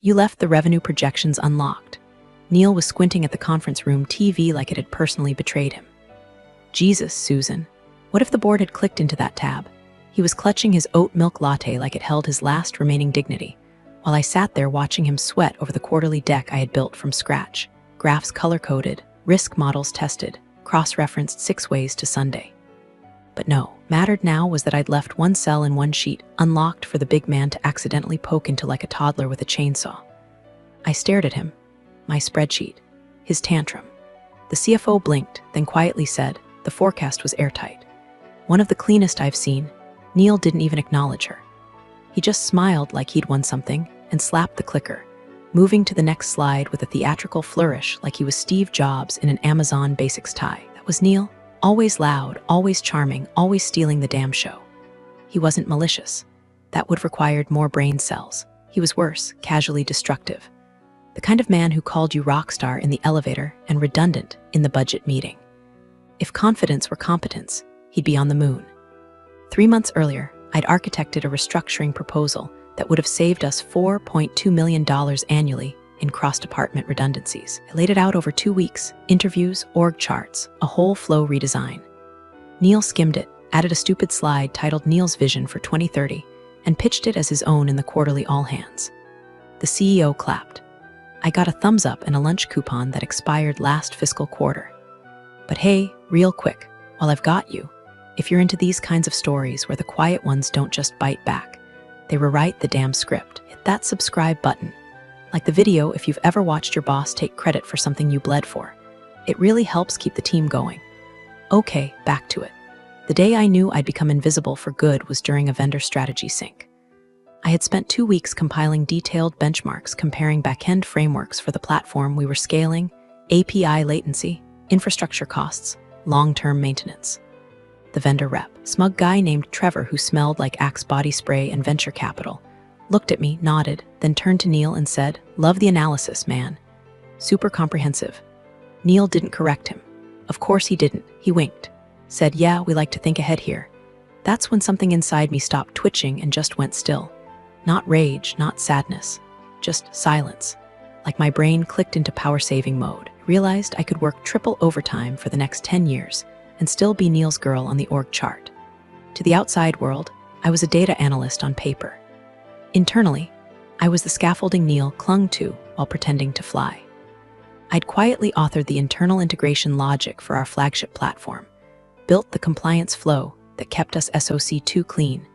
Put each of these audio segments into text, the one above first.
You left the revenue projections unlocked. Neil was squinting at the conference room TV like it had personally betrayed him. Jesus, Susan. What if the board had clicked into that tab? He was clutching his oat milk latte like it held his last remaining dignity, while I sat there watching him sweat over the quarterly deck I had built from scratch. Graphs color-coded, risk models tested, cross-referenced 6 ways to Sunday. But no, mattered now was that I'd left one cell in one sheet unlocked for the big man to accidentally poke into like a toddler with a chainsaw. I stared at him, my spreadsheet, his tantrum. The CFO blinked, then quietly said, the forecast was airtight. One of the cleanest I've seen. Neil didn't even acknowledge her. He just smiled like he'd won something and slapped the clicker, moving to the next slide with a theatrical flourish like he was Steve Jobs in an Amazon Basics tie. That was Neil. Always loud, always charming, always stealing the damn show. He wasn't malicious. That would have required more brain cells. He was worse, casually destructive. The kind of man who called you rock star in the elevator and redundant in the budget meeting. If confidence were competence, he'd be on the moon. 3 months earlier, I'd architected a restructuring proposal that would have saved us $4.2 million annually in cross-department redundancies. I laid it out over 2 weeks, interviews, org charts, a whole flow redesign. Neil skimmed it, added a stupid slide titled Neil's Vision for 2030, and pitched it as his own in the quarterly all-hands. The CEO clapped. I got a thumbs up and a lunch coupon that expired last fiscal quarter. But hey, real quick, while I've got you, if you're into these kinds of stories where the quiet ones don't just bite back, they rewrite the damn script, hit that subscribe button. Like the video if you've ever watched your boss take credit for something you bled for. It really helps keep the team going. Okay, back to it. The day I knew I'd become invisible for good was during a vendor strategy sync. I had spent 2 weeks compiling detailed benchmarks comparing back-end frameworks for the platform we were scaling, API latency, infrastructure costs, long-term maintenance. The vendor rep, smug guy named Trevor who smelled like Axe body spray and venture capital, looked at me, nodded, then turned to Neil and said, "Love the analysis, man. Super comprehensive." Neil didn't correct him. Of course he didn't. He winked. Said, "Yeah, we like to think ahead here." That's when something inside me stopped twitching and just went still. Not rage, not sadness, just silence. Like my brain clicked into power-saving mode. I realized I could work triple overtime for the next 10 years and still be Neil's girl on the org chart. To the outside world, I was a data analyst on paper. Internally, I was the scaffolding Neil clung to while pretending to fly. I'd quietly authored the internal integration logic for our flagship platform, built the compliance flow that kept us SOC2 clean,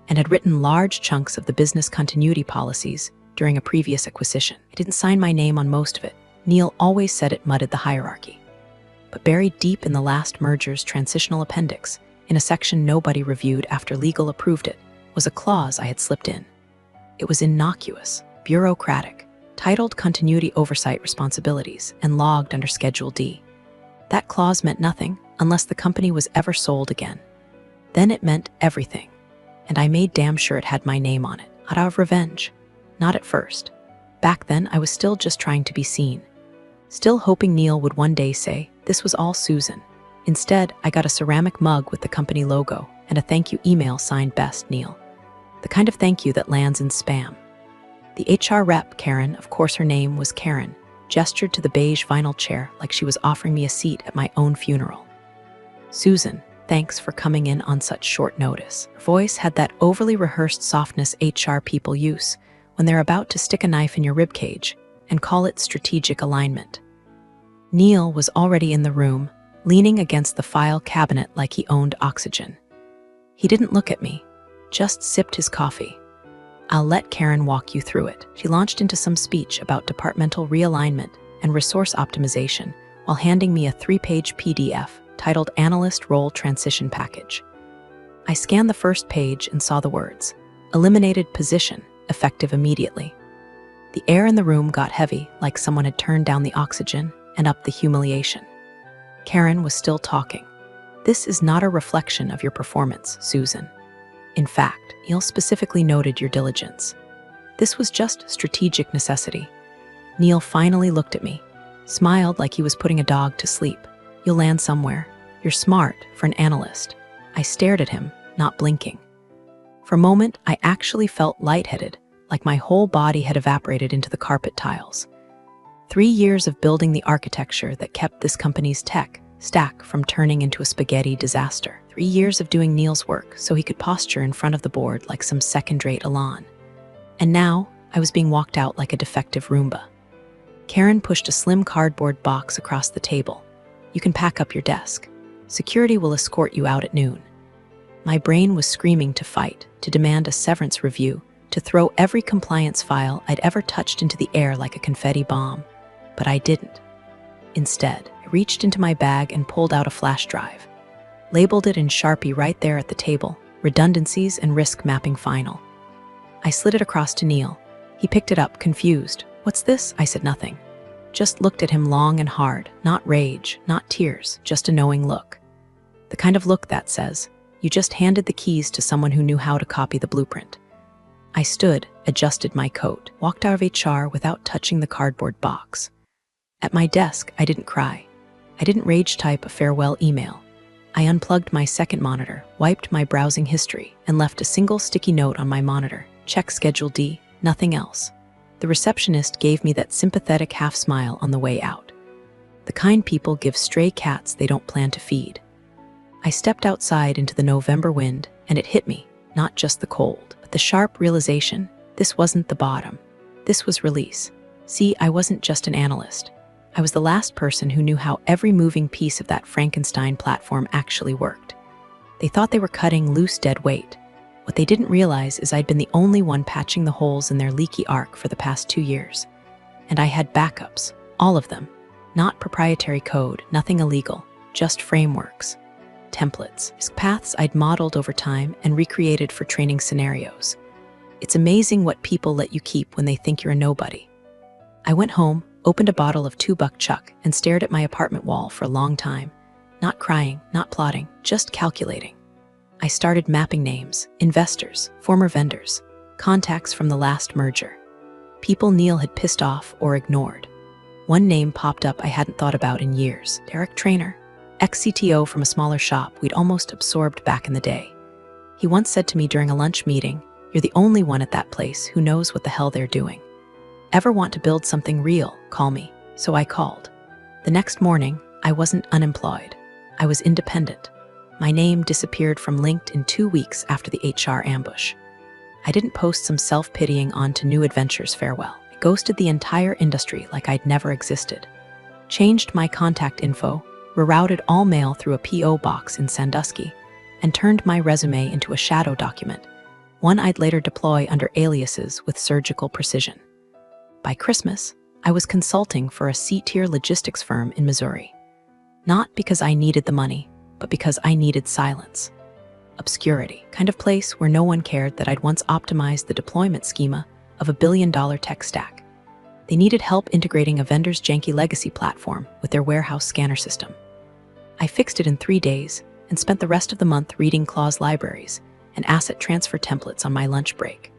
and had written large chunks of the business continuity policies during a previous acquisition. I didn't sign my name on most of it. Neil always said it mudded the hierarchy. But buried deep in the last merger's transitional appendix, in a section nobody reviewed after legal approved it, was a clause I had slipped in. It was innocuous, bureaucratic, titled Continuity Oversight Responsibilities, and logged under Schedule D. That clause meant nothing unless the company was ever sold again. Then it meant everything, and I made damn sure it had my name on it, out of revenge. Not at first. Back then, I was still just trying to be seen. Still hoping Neil would one day say, "This was all Susan." Instead, I got a ceramic mug with the company logo and a thank you email signed Best Neil. The kind of thank you that lands in spam. The HR rep, Karen, of course her name was Karen, gestured to the beige vinyl chair like she was offering me a seat at my own funeral. "Susan, thanks for coming in on such short notice." Her voice had that overly rehearsed softness HR people use when they're about to stick a knife in your ribcage and call it strategic alignment. Neil was already in the room, leaning against the file cabinet like he owned oxygen. He didn't look at me, just sipped his coffee. "I'll let Karen walk you through it." She launched into some speech about departmental realignment and resource optimization while handing me a 3-page PDF titled Analyst Role Transition Package. I scanned the first page and saw the words, "Eliminated position, effective immediately." The air in the room got heavy, like someone had turned down the oxygen and upped the humiliation. Karen was still talking. "This is not a reflection of your performance, Susan. In fact, Neil specifically noted your diligence. This was just strategic necessity." Neil finally looked at me, smiled like he was putting a dog to sleep. "You'll land somewhere. You're smart for an analyst." I stared at him, not blinking. For a moment, I actually felt lightheaded, like my whole body had evaporated into the carpet tiles. 3 years of building the architecture that kept this company's tech stack from turning into a spaghetti disaster. 3 years of doing Neil's work so he could posture in front of the board like some second-rate Elan. And now, I was being walked out like a defective Roomba. Karen pushed a slim cardboard box across the table. "You can pack up your desk. Security will escort you out at noon." My brain was screaming to fight, to demand a severance review, to throw every compliance file I'd ever touched into the air like a confetti bomb. But I didn't. Instead, I reached into my bag and pulled out a flash drive. Labeled it in Sharpie right there at the table, "Redundancies and Risk Mapping Final." I slid it across to Neil. He picked it up, confused. "What's this?" I said nothing. Just looked at him long and hard, not rage, not tears, just a knowing look. The kind of look that says, you just handed the keys to someone who knew how to copy the blueprint. I stood, adjusted my coat, walked out of HR without touching the cardboard box. At my desk, I didn't cry. I didn't rage type a farewell email. I unplugged my second monitor, wiped my browsing history, and left a single sticky note on my monitor. "Check Schedule D, nothing else." The receptionist gave me that sympathetic half smile on the way out. The kind people give stray cats they don't plan to feed. I stepped outside into the November wind, and it hit me, not just the cold, but the sharp realization, this wasn't the bottom. This was release. See, I wasn't just an analyst. I was the last person who knew how every moving piece of that Frankenstein platform actually worked. They thought they were cutting loose dead weight. What they didn't realize is I'd been the only one patching the holes in their leaky arc for the past 2 years. And I had backups, all of them. Not proprietary code, nothing illegal, just frameworks, templates, paths I'd modeled over time and recreated for training scenarios. It's amazing what people let you keep when they think you're a nobody. I went home, opened a bottle of 2-buck chuck, and stared at my apartment wall for a long time. Not crying, not plotting, just calculating. I started mapping names, investors, former vendors, contacts from the last merger. People Neil had pissed off or ignored. One name popped up I hadn't thought about in years. Derek Traynor, ex-CTO from a smaller shop we'd almost absorbed back in the day. He once said to me during a lunch meeting, "You're the only one at that place who knows what the hell they're doing. Ever want to build something real, call me." So I called. The next morning, I wasn't unemployed. I was independent. My name disappeared from LinkedIn 2 weeks after the HR ambush. I didn't post some self-pitying on to new adventures farewell. I ghosted the entire industry like I'd never existed. Changed my contact info, rerouted all mail through a P.O. box in Sandusky, and turned my resume into a shadow document, one I'd later deploy under aliases with surgical precision. By Christmas, I was consulting for a C-tier logistics firm in Missouri. Not because I needed the money, but because I needed silence. Obscurity, kind of place where no one cared that I'd once optimized the deployment schema of a billion-dollar tech stack. They needed help integrating a vendor's janky legacy platform with their warehouse scanner system. I fixed it in 3 days and spent the rest of the month reading clause libraries and asset transfer templates on my lunch break.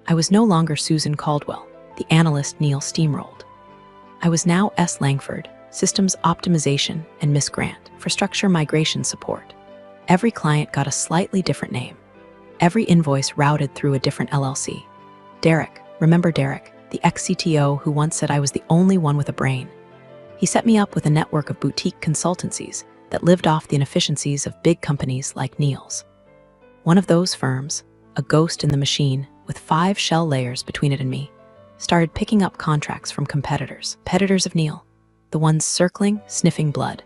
I was no longer Susan Caldwell, the analyst Neil steamrolled. I was now S. Langford, Systems Optimization, and Miss Grant, Infrastructure Migration Support. Every client got a slightly different name. Every invoice routed through a different LLC. Derek, remember Derek, the ex-CTO who once said I was the only one with a brain. He set me up with a network of boutique consultancies that lived off the inefficiencies of big companies like Neil's. One of those firms, a ghost in the machine with 5 shell layers between it and me, started picking up contracts from competitors of Neil, the ones circling, sniffing blood.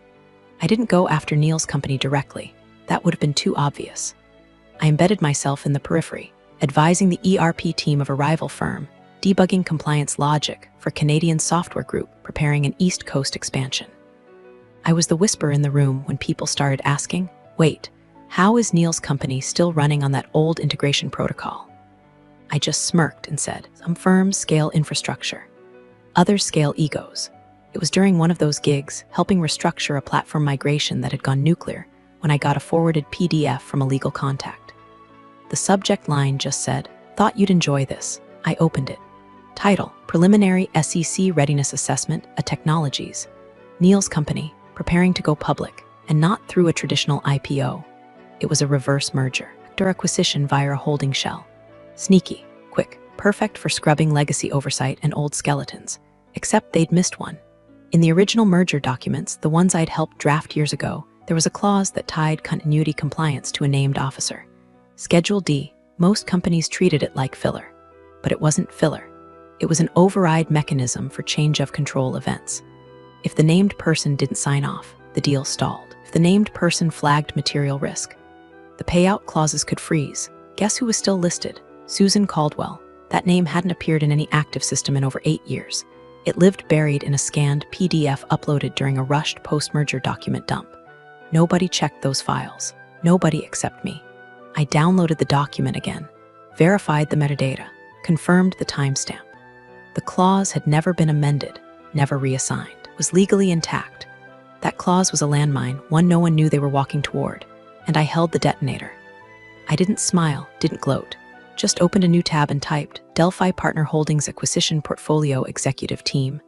I didn't go after Neil's company directly. That would have been too obvious. I embedded myself in the periphery, advising the ERP team of a rival firm, debugging compliance logic for Canadian Software Group preparing an East Coast expansion. I was the whisper in the room when people started asking, "Wait, how is Neil's company still running on that old integration protocol?" I just smirked and said, "Some firms scale infrastructure. Others scale egos." It was during one of those gigs, helping restructure a platform migration that had gone nuclear, when I got a forwarded PDF from a legal contact. The subject line just said, "Thought you'd enjoy this." I opened it. Title, Preliminary SEC Readiness Assessment, a Technologies. Neil's company, preparing to go public, and not through a traditional IPO. It was a reverse merger, or acquisition via a holding shell. Sneaky, quick, perfect for scrubbing legacy oversight and old skeletons, except they'd missed one. In the original merger documents, the ones I'd helped draft years ago, there was a clause that tied continuity compliance to a named officer. Schedule D. Most companies treated it like filler. But it wasn't filler. It was an override mechanism for change of control events. If the named person didn't sign off, the deal stalled. If the named person flagged material risk, the payout clauses could freeze. Guess who was still listed? Susan Caldwell. That name hadn't appeared in any active system in over 8 years. It lived buried in a scanned PDF uploaded during a rushed post-merger document dump. Nobody checked those files. Nobody except me. I downloaded the document again, verified the metadata, confirmed the timestamp. The clause had never been amended, never reassigned, was legally intact. That clause was a landmine, one no one knew they were walking toward, and I held the detonator. I didn't smile, didn't gloat, just opened a new tab and typed, Delphi Partner Holdings Acquisition Portfolio Executive Team.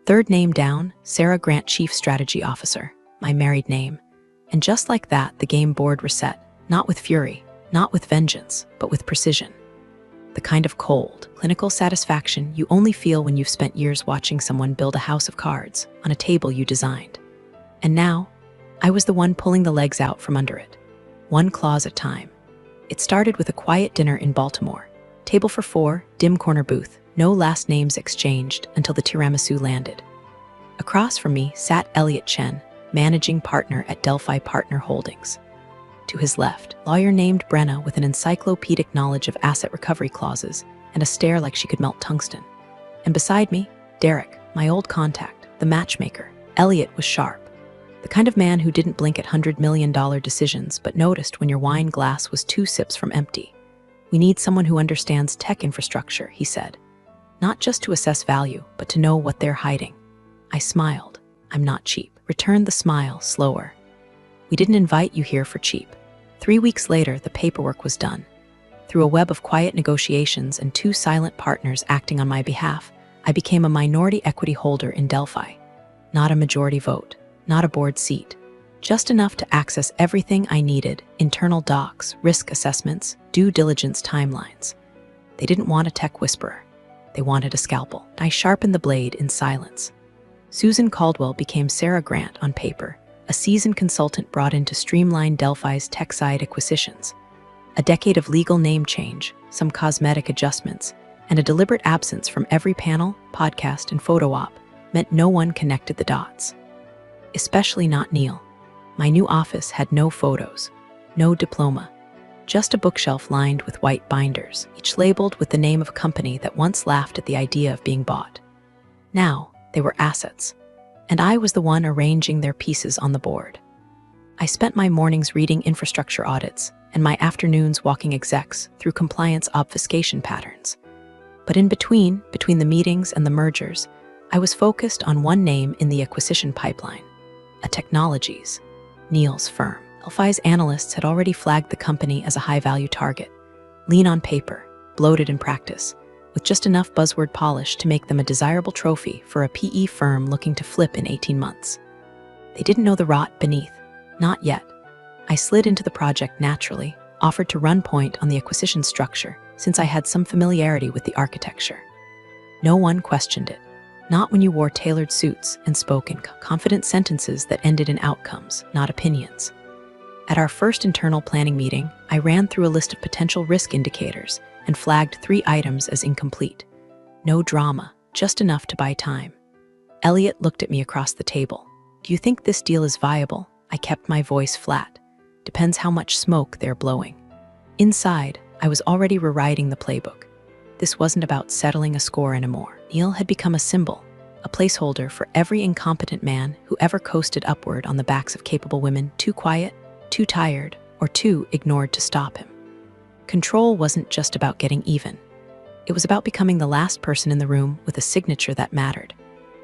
Third name down, Sarah Grant, Chief Strategy Officer, my married name. And just like that, the game board reset, not with fury, not with vengeance, but with precision. The kind of cold, clinical satisfaction you only feel when you've spent years watching someone build a house of cards on a table you designed. And now, I was the one pulling the legs out from under it, one clause at a time. It started with a quiet dinner in Baltimore. Table for 4, dim corner booth, no last names exchanged until the tiramisu landed. Across from me sat Elliot Chen, managing partner at Delphi Partner Holdings. To his left, lawyer named Brenna with an encyclopedic knowledge of asset recovery clauses and a stare like she could melt tungsten. And beside me, Derek, my old contact, the matchmaker. Elliot was sharp. The kind of man who didn't blink at $100 million decisions but noticed when your wine glass was 2 sips from empty. We need someone who understands tech infrastructure, he said. Not just to assess value, but to know what they're hiding. I smiled. I'm not cheap. Returned the smile, slower. We didn't invite you here for cheap. 3 weeks later, the paperwork was done. Through a web of quiet negotiations and 2 silent partners acting on my behalf, I became a minority equity holder in Delphi. Not a majority vote, not a board seat, just enough to access everything I needed: internal docs, risk assessments, due diligence timelines. They didn't want a tech whisperer. They wanted a scalpel. I sharpened the blade in silence. Susan Caldwell became Sarah Grant on paper, a seasoned consultant brought in to streamline Delphi's tech-side acquisitions. A decade of legal name change, some cosmetic adjustments, and a deliberate absence from every panel, podcast, and photo op meant no one connected the dots. Especially not Neil. My new office had no photos, no diploma, just a bookshelf lined with white binders, each labeled with the name of a company that once laughed at the idea of being bought. Now, they were assets, and I was the one arranging their pieces on the board. I spent my mornings reading infrastructure audits and my afternoons walking execs through compliance obfuscation patterns. But in between the meetings and the mergers, I was focused on one name in the acquisition pipeline: a Technologies, Neil's firm. Delphi's analysts had already flagged the company as a high-value target, lean on paper, bloated in practice, with just enough buzzword polish to make them a desirable trophy for a PE firm looking to flip in 18 months. They didn't know the rot beneath. Not yet. I slid into the project naturally, offered to run point on the acquisition structure since I had some familiarity with the architecture. No one questioned it. Not when you wore tailored suits and spoke in confident sentences that ended in outcomes, not opinions. At our first internal planning meeting, I ran through a list of potential risk indicators and flagged 3 items as incomplete. No drama, just enough to buy time. Elliot looked at me across the table. Do you think this deal is viable? I kept my voice flat. Depends how much smoke they're blowing. Inside, I was already rewriting the playbook. This wasn't about settling a score anymore. Neil had become a symbol, a placeholder for every incompetent man who ever coasted upward on the backs of capable women too quiet, too tired, or too ignored to stop him. Control wasn't just about getting even. It was about becoming the last person in the room with a signature that mattered.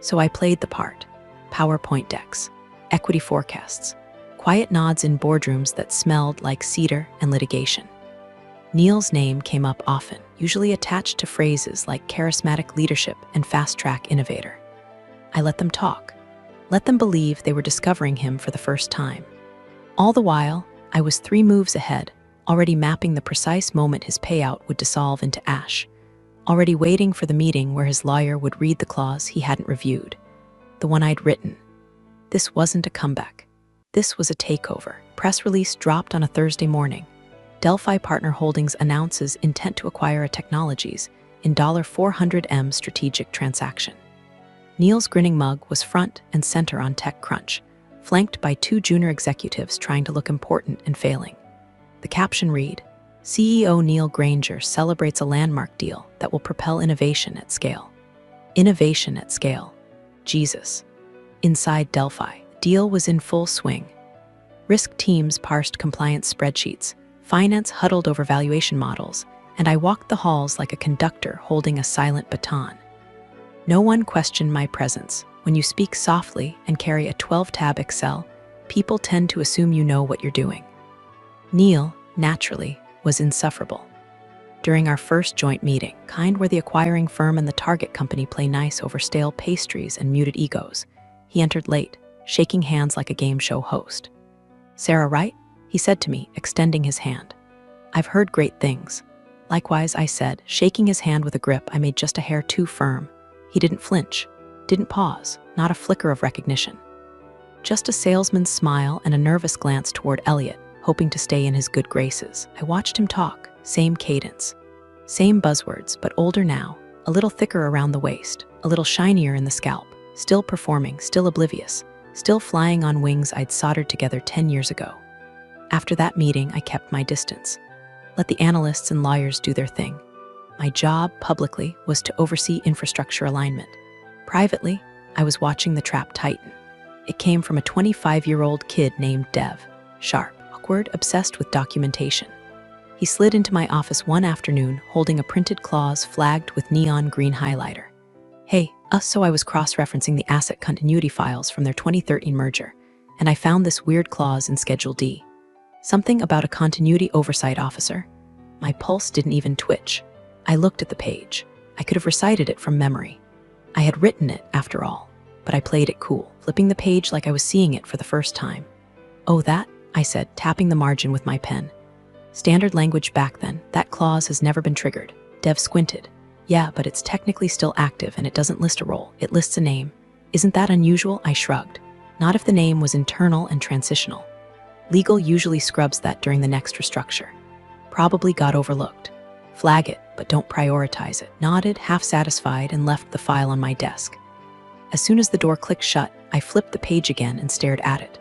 So I played the part. PowerPoint decks, equity forecasts, quiet nods in boardrooms that smelled like cedar and litigation. Neil's name came up often, usually attached to phrases like charismatic leadership and fast-track innovator. I let them talk, let them believe they were discovering him for the first time. All the while, I was 3 moves ahead, already mapping the precise moment his payout would dissolve into ash. already waiting for the meeting where his lawyer would read the clause he hadn't reviewed, the one I'd written. This wasn't a comeback. This was a takeover. Press release dropped on a Thursday morning. Delphi Partner Holdings announces intent to acquire a technologies in $400 million strategic transaction. Neil's grinning mug was front and center on TechCrunch, flanked by two junior executives trying to look important and failing. The caption read, CEO Neil Granger celebrates a landmark deal that will propel innovation at scale. Innovation at scale. Jesus. Inside Delphi, the deal was in full swing. Risk teams parsed compliance spreadsheets, finance huddled over valuation models, and I walked the halls like a conductor holding a silent baton. No one questioned my presence. When you speak softly and carry a 12-tab Excel, people tend to assume you know what you're doing. Neil, naturally, was insufferable. During our first joint meeting, kind where the acquiring firm and the target company play nice over stale pastries and muted egos, he entered late, shaking hands like a game show host. "Sarah, right?" he said to me, extending his hand. "I've heard great things." Likewise, I said, shaking his hand with a grip I made just a hair too firm. He didn't flinch, didn't pause, not a flicker of recognition. Just a salesman's smile and a nervous glance toward Elliot, hoping to stay in his good graces. I watched him talk, same cadence, same buzzwords, but older now, a little thicker around the waist, a little shinier in the scalp, still performing, still oblivious, still flying on wings I'd soldered together 10 years ago. After that meeting, I kept my distance. Let the analysts and lawyers do their thing. My job, publicly, was to oversee infrastructure alignment. Privately, I was watching the trap tighten. It came from a 25-year-old kid named Dev, sharp, awkward, obsessed with documentation. He slid into my office one afternoon holding a printed clause flagged with neon green highlighter. "Hey, so I was cross-referencing the asset continuity files from their 2013 merger, and I found this weird clause in Schedule D. Something about a continuity oversight officer." My pulse didn't even twitch. I looked at the page. I could have recited it from memory. I had written it, after all, but I played it cool, flipping the page like I was seeing it for the first time. "Oh, that?" I said, tapping the margin with my pen. "Standard language back then. That clause has never been triggered." Dev squinted. "Yeah, but it's technically still active and it doesn't list a role. It lists a name. Isn't that unusual?" I shrugged. "Not if the name was internal and transitional. Legal usually scrubs that during the next restructure. Probably got overlooked. Flag it, but don't prioritize it." Nodded, half satisfied, and left the file on my desk. As soon as the door clicked shut, I flipped the page again and stared at it.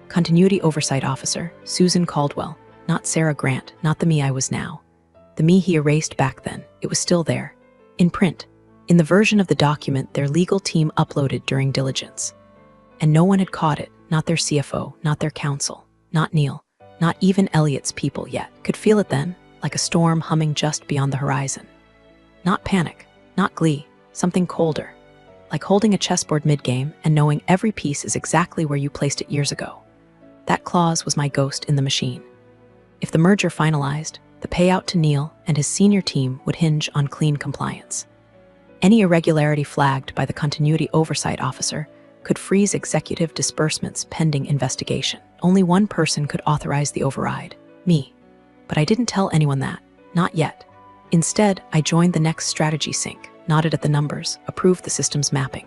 Continuity Oversight Officer, Susan Caldwell, not Sarah Grant, not the me I was now. The me he erased back then. It was still there. In print. In the version of the document their legal team uploaded during diligence. And no one had caught it, not their CFO, not their counsel, not Neil, not even Elliot's people yet. Could feel it then, like a storm humming just beyond the horizon. Not panic, not glee, something colder. Like holding a chessboard mid-game and knowing every piece is exactly where you placed it years ago. That clause was my ghost in the machine. If the merger finalized, the payout to Neil and his senior team would hinge on clean compliance. Any irregularity flagged by the continuity oversight officer could freeze executive disbursements pending investigation. Only one person could authorize the override, me. But I didn't tell anyone that, not yet. Instead, I joined the next strategy sync, nodded at the numbers, approved the system's mapping.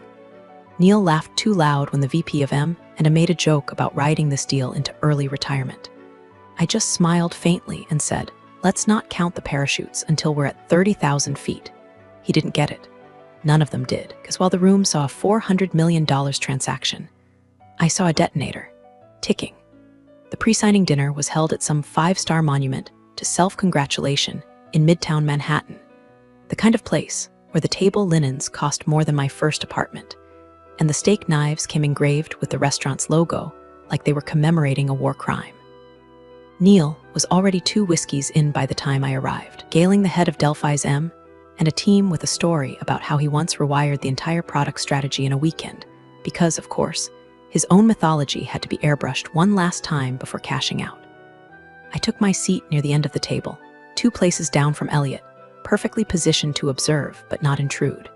Neil laughed too loud when the VP of M and made a joke about riding this deal into early retirement. I just smiled faintly and said, "Let's not count the parachutes until we're at 30,000 feet. He didn't get it. None of them did, because while the room saw a $400 million transaction, I saw a detonator, ticking. The pre-signing dinner was held at some five-star monument to self-congratulation in Midtown Manhattan, the kind of place where the table linens cost more than my first apartment, and the steak knives came engraved with the restaurant's logo like they were commemorating a war crime. Neil was already 2 whiskeys in by the time I arrived, galing the head of Delphi's M and a team with a story about how he once rewired the entire product strategy in a weekend, because, of course, his own mythology had to be airbrushed one last time before cashing out. I took my seat near the end of the table, 2 places down from Elliot, perfectly positioned to observe but not intrude.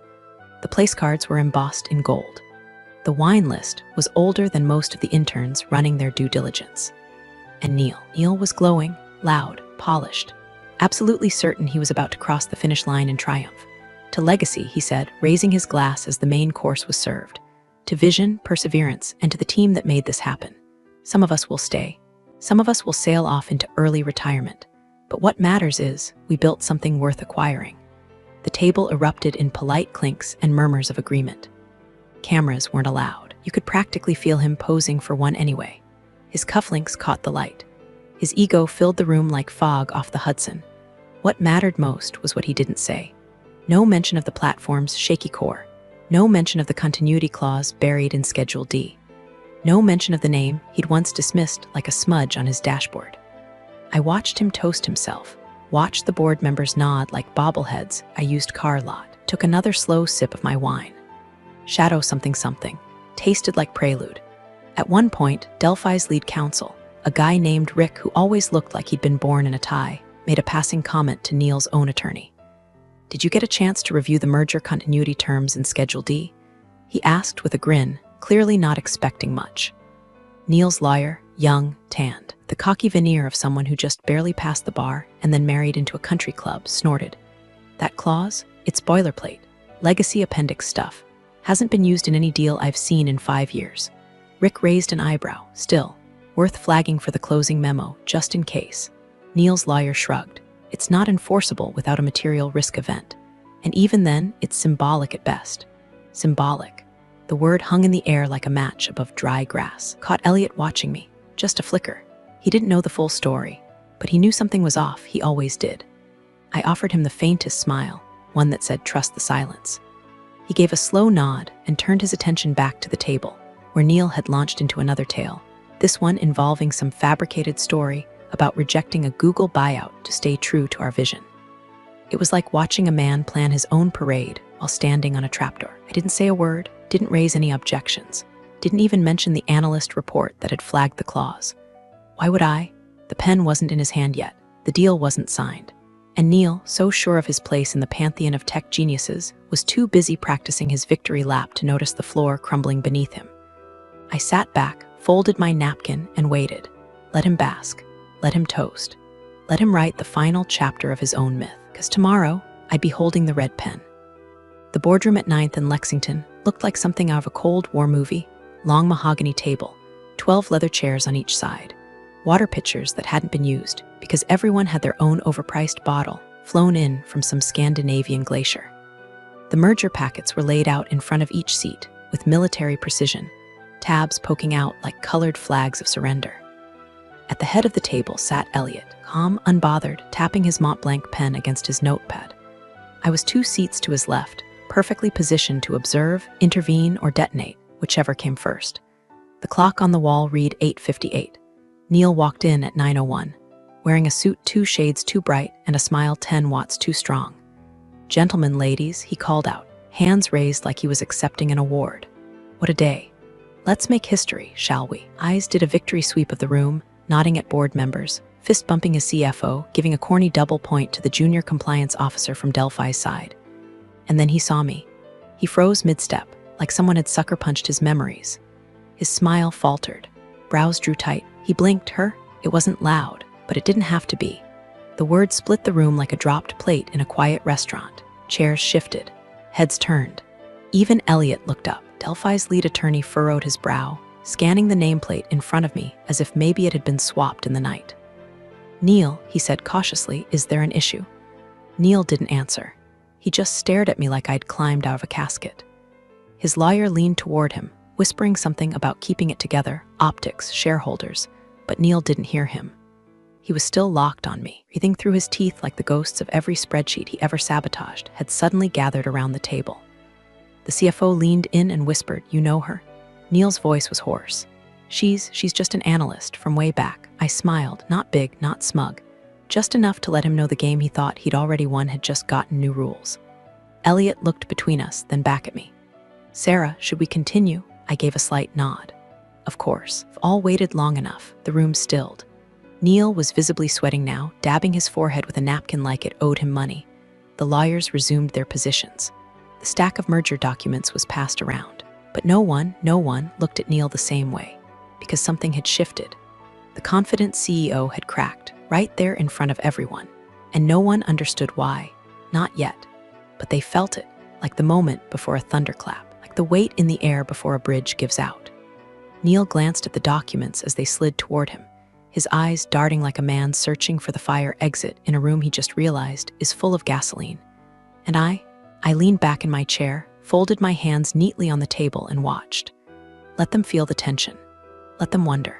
The place cards were embossed in gold. The wine list was older than most of the interns running their due diligence. And Neil was glowing, loud, polished, absolutely certain he was about to cross the finish line in triumph. To legacy, he said, raising his glass as the main course was served. To vision, perseverance, and to the team that made this happen. Some of us will stay. Some of us will sail off into early retirement. But what matters is, we built something worth acquiring. The table erupted in polite clinks and murmurs of agreement. Cameras weren't allowed. You could practically feel him posing for one anyway. His cufflinks caught the light. His ego filled the room like fog off the Hudson. What mattered most was what he didn't say. No mention of the platform's shaky core. No mention of the continuity clause buried in Schedule D. No mention of the name he'd once dismissed like a smudge on his dashboard. I watched him toast himself, watched the board members nod like bobbleheads I used car lot, took another slow sip of my wine. Shadow something something, tasted like prelude. At one point, Delphi's lead counsel, a guy named Rick who always looked like he'd been born in a tie, made a passing comment to Neil's own attorney. "Did you get a chance to review the merger continuity terms in Schedule D?" he asked with a grin, clearly not expecting much. Neil's lawyer, young, tanned, the cocky veneer of someone who just barely passed the bar and then married into a country club, snorted. "That clause? It's boilerplate. Legacy appendix stuff. Hasn't been used in any deal I've seen in 5 years." Rick raised an eyebrow, still, worth flagging for the closing memo, just in case. Neil's lawyer shrugged. "It's not enforceable without a material risk event. And even then, it's symbolic at best." Symbolic. The word hung in the air like a match above dry grass. Caught Elliot watching me. Just a flicker. He didn't know the full story, but he knew something was off. He always did. I offered him the faintest smile, one that said trust the silence. He gave a slow nod and turned his attention back to the table, where Neil had launched into another tale, this one involving some fabricated story about rejecting a Google buyout to stay true to our vision. It was like watching a man plan his own parade while standing on a trapdoor. I didn't say a word, didn't raise any objections, didn't even mention the Analyst report that had flagged the clause. Why would I? The pen wasn't in his hand yet, the deal wasn't signed. And Neil, so sure of his place in the pantheon of tech geniuses, was too busy practicing his victory lap to notice the floor crumbling beneath him. I sat back, folded my napkin, and waited. Let him bask. Let him toast. Let him write the final chapter of his own myth, because tomorrow I'd be holding the red pen. The boardroom at 9th and Lexington looked like something out of a Cold War movie. Long mahogany table, 12 leather chairs on each side, water pitchers that hadn't been used because everyone had their own overpriced bottle flown in from some Scandinavian glacier. The merger packets were laid out in front of each seat with military precision, tabs poking out like colored flags of surrender. At the head of the table sat Elliot, calm, unbothered, tapping his Mont Blanc pen against his notepad. I was 2 seats to his left, perfectly positioned to observe, intervene, or detonate, whichever came first. The clock on the wall read 8:58. Neil walked in at 9:01, wearing a suit 2 shades too bright and a smile 10 watts too strong. "Gentlemen, ladies," he called out, hands raised like he was accepting an award. What a day. Let's make history, shall we? Eyes did a victory sweep of the room, nodding at board members, fist bumping his CFO, giving a corny double point to the junior compliance officer from Delphi's side. And then he saw me. He froze mid-step, like someone had sucker punched his memories. His smile faltered. Brows drew tight. He blinked. Her? It wasn't loud, but it didn't have to be. The word split the room like a dropped plate in a quiet restaurant. Chairs shifted. Heads turned. Even Elliot looked up. Delphi's lead attorney furrowed his brow, scanning the nameplate in front of me as if maybe it had been swapped in the night. "Neil," he said cautiously, "is there an issue?" Neil didn't answer. He just stared at me like I'd climbed out of a casket. His lawyer leaned toward him, whispering something about keeping it together, optics, shareholders, but Neil didn't hear him. He was still locked on me, breathing through his teeth like the ghosts of every spreadsheet he ever sabotaged had suddenly gathered around the table. The CFO leaned in and whispered, "You know her?" Neil's voice was hoarse. She's just an analyst from way back." I smiled, not big, not smug, just enough to let him know the game he thought he'd already won had just gotten new rules. Elliot looked between us, then back at me. "Sarah, should we continue?" I gave a slight nod. Of course. If all waited long enough, the room stilled. Neil was visibly sweating now, dabbing his forehead with a napkin like it owed him money. The lawyers resumed their positions. The stack of merger documents was passed around. But no one looked at Neil the same way, because something had shifted. The confident CEO had cracked, right there in front of everyone, and no one understood why. Not yet. but they felt it, like the moment before a thunderclap, like the weight in the air before a bridge gives out. Neil glanced at the documents as they slid toward him, his eyes darting like a man searching for the fire exit in a room he just realized is full of gasoline. And I leaned back in my chair, folded my hands neatly on the table and watched. Let them feel the tension. Let them wonder.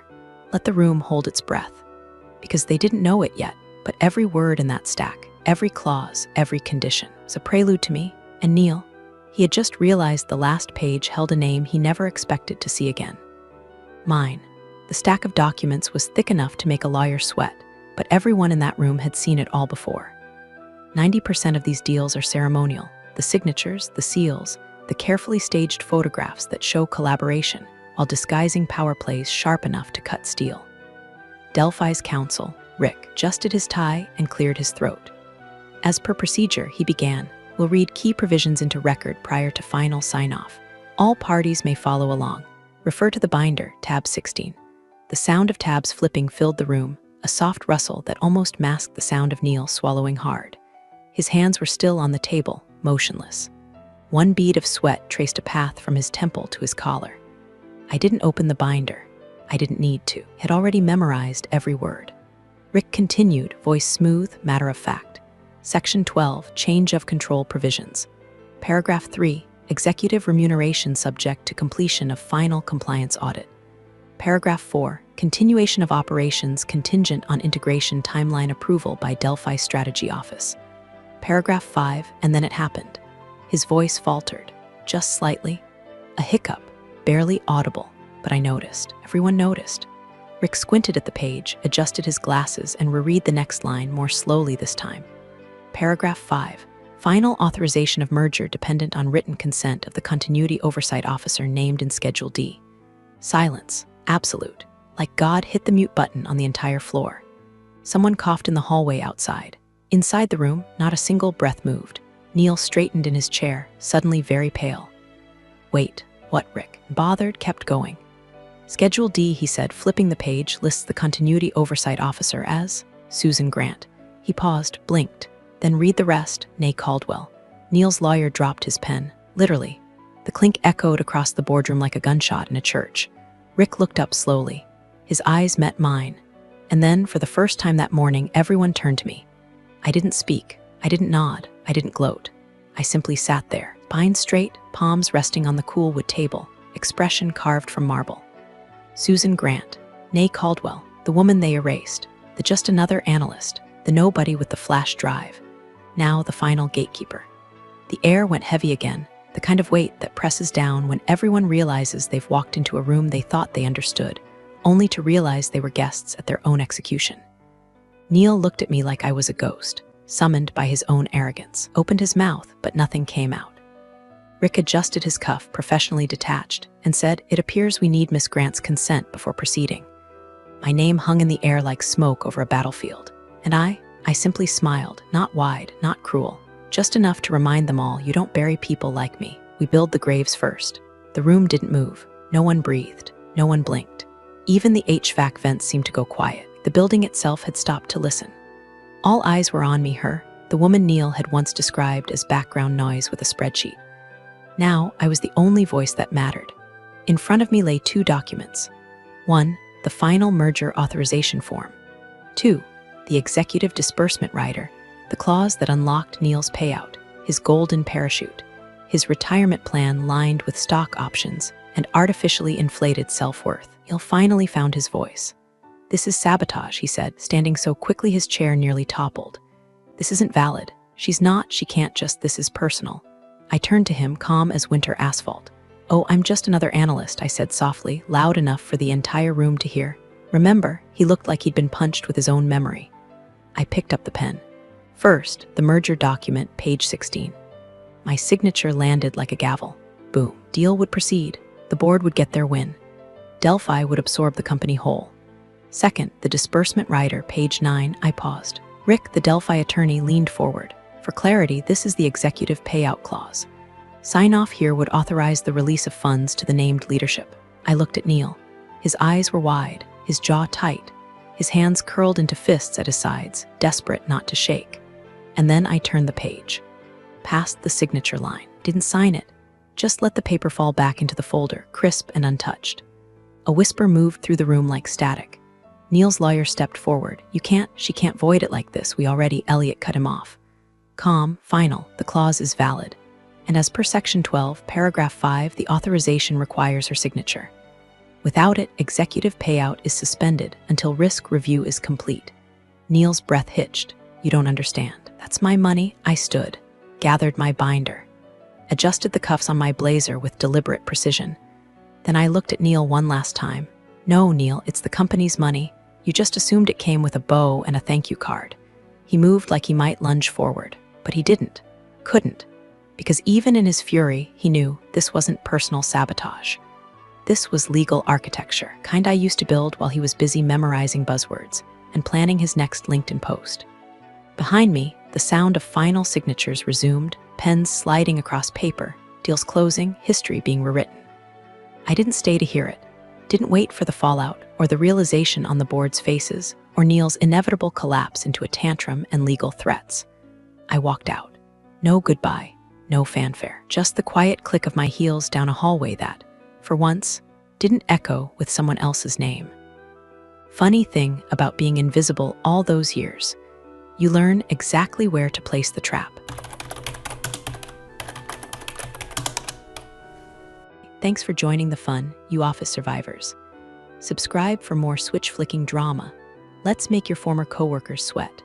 Let the room hold its breath. Because they didn't know it yet, but every word in that stack, every clause, every condition was a prelude to me and Neil. He had just realized the last page held a name he never expected to see again. Mine. The stack of documents was thick enough to make a lawyer sweat, but everyone in that room had seen it all before. 90% of these deals are ceremonial. The signatures, the seals, the carefully staged photographs that show collaboration while disguising power plays sharp enough to cut steel. Delphi's counsel, Rick, adjusted his tie and cleared his throat. As per procedure, he began, "We'll read key provisions into record prior to final sign-off. All parties may follow along. Refer to the binder, tab 16. The sound of tabs flipping filled the room, a soft rustle that almost masked the sound of Neil swallowing hard. His hands were still on the table, motionless. One bead of sweat traced a path from his temple to his collar. I didn't open the binder. I didn't need to. Had already memorized every word. Rick continued, voice smooth, matter of fact. Section 12, Change of Control Provisions. Paragraph 3, Executive remuneration subject to completion of final compliance audit. Paragraph 4, Continuation of operations contingent on integration timeline approval by Delphi Strategy Office. Paragraph 5, and then it happened. His voice faltered, just slightly. A hiccup, barely audible, but I noticed. Everyone noticed. Rick squinted at the page, adjusted his glasses, and reread the next line more slowly this time. Paragraph 5. Final authorization of merger dependent on written consent of the Continuity Oversight Officer named in Schedule D. Silence. Absolute. Like God hit the mute button on the entire floor. Someone coughed in the hallway outside. Inside the room, not a single breath moved. Neil straightened in his chair, suddenly very pale. Wait, what, Rick? Bothered, kept going. Schedule D, he said, flipping the page, lists the Continuity Oversight Officer as Susan Grant. He paused, blinked. Then read the rest, nay Caldwell. Neil's lawyer dropped his pen, literally. The clink echoed across the boardroom like a gunshot in a church. Rick looked up slowly. His eyes met mine. And then, for the first time that morning, everyone turned to me. I didn't speak. I didn't nod. I didn't gloat. I simply sat there, spine straight, palms resting on the cool wood table, expression carved from marble. Susan Grant, nay Caldwell, the woman they erased, the just another analyst, the nobody with the flash drive. Now the final gatekeeper. The air went heavy again, the kind of weight that presses down when everyone realizes they've walked into a room they thought they understood, only to realize they were guests at their own execution. Neil looked at me like I was a ghost, summoned by his own arrogance, opened his mouth, but nothing came out. Rick adjusted his cuff, professionally detached, and said, "It appears we need Miss Grant's consent before proceeding." My name hung in the air like smoke over a battlefield, and I simply smiled, not wide, not cruel, just enough to remind them all, you don't bury people like me. We build the graves first. The room didn't move. No one breathed. No one blinked. Even the HVAC vents seemed to go quiet. The building itself had stopped to listen. All eyes were on me, her, the woman Neil had once described as background noise with a spreadsheet. Now, I was the only voice that mattered. In front of me lay 2 documents. 1, the final merger authorization form. 2, the executive disbursement rider, the clause that unlocked Neil's payout, his golden parachute, his retirement plan lined with stock options and artificially inflated self-worth. Neil finally found his voice. "This is sabotage," he said, standing so quickly his chair nearly toppled. "This isn't valid. She's not, she can't just, this is personal." I turned to him, calm as winter asphalt. "Oh, I'm just another analyst," I said softly, loud enough for the entire room to hear. "Remember?" He looked like he'd been punched with his own memory. I picked up the pen. First, the merger document, page 16. My signature landed like a gavel. Boom. Deal would proceed. The board would get their win. Delphi would absorb the company whole. Second, the disbursement rider, page 9, I paused. Rick, the Delphi attorney, leaned forward. For clarity, this is the executive payout clause. Sign-off here would authorize the release of funds to the named leadership. I looked at Neil. His eyes were wide, his jaw tight, his hands curled into fists at his sides, desperate not to shake. And then I turned the page. past the signature line. Didn't sign it. Just let the paper fall back into the folder, crisp and untouched. A whisper moved through the room like static. Neil's lawyer stepped forward. She can't void it like this. Elliot cut him off. Calm, final, the clause is valid. And as per Section 12, Paragraph 5, the authorization requires her signature. Without it, executive payout is suspended until risk review is complete. Neil's breath hitched. You don't understand. That's my money. I stood, gathered my binder, adjusted the cuffs on my blazer with deliberate precision. Then I looked at Neil one last time. No, Neil, it's the company's money. You just assumed it came with a bow and a thank you card. He moved like he might lunge forward, but he didn't. Couldn't. Because even in his fury, he knew this wasn't personal sabotage. This was legal architecture, kind I used to build while he was busy memorizing buzzwords and planning his next LinkedIn post. Behind me, the sound of final signatures resumed, pens sliding across paper, deals closing, history being rewritten. I didn't stay to hear it, didn't wait for the fallout or the realization on the board's faces or Neil's inevitable collapse into a tantrum and legal threats. I walked out. No goodbye, no fanfare, just the quiet click of my heels down a hallway that, for once, didn't echo with someone else's name. Funny thing about being invisible all those years, you learn exactly where to place the trap. Thanks for joining the fun, you office survivors. Subscribe for more switch-flicking drama. Let's make your former coworkers sweat.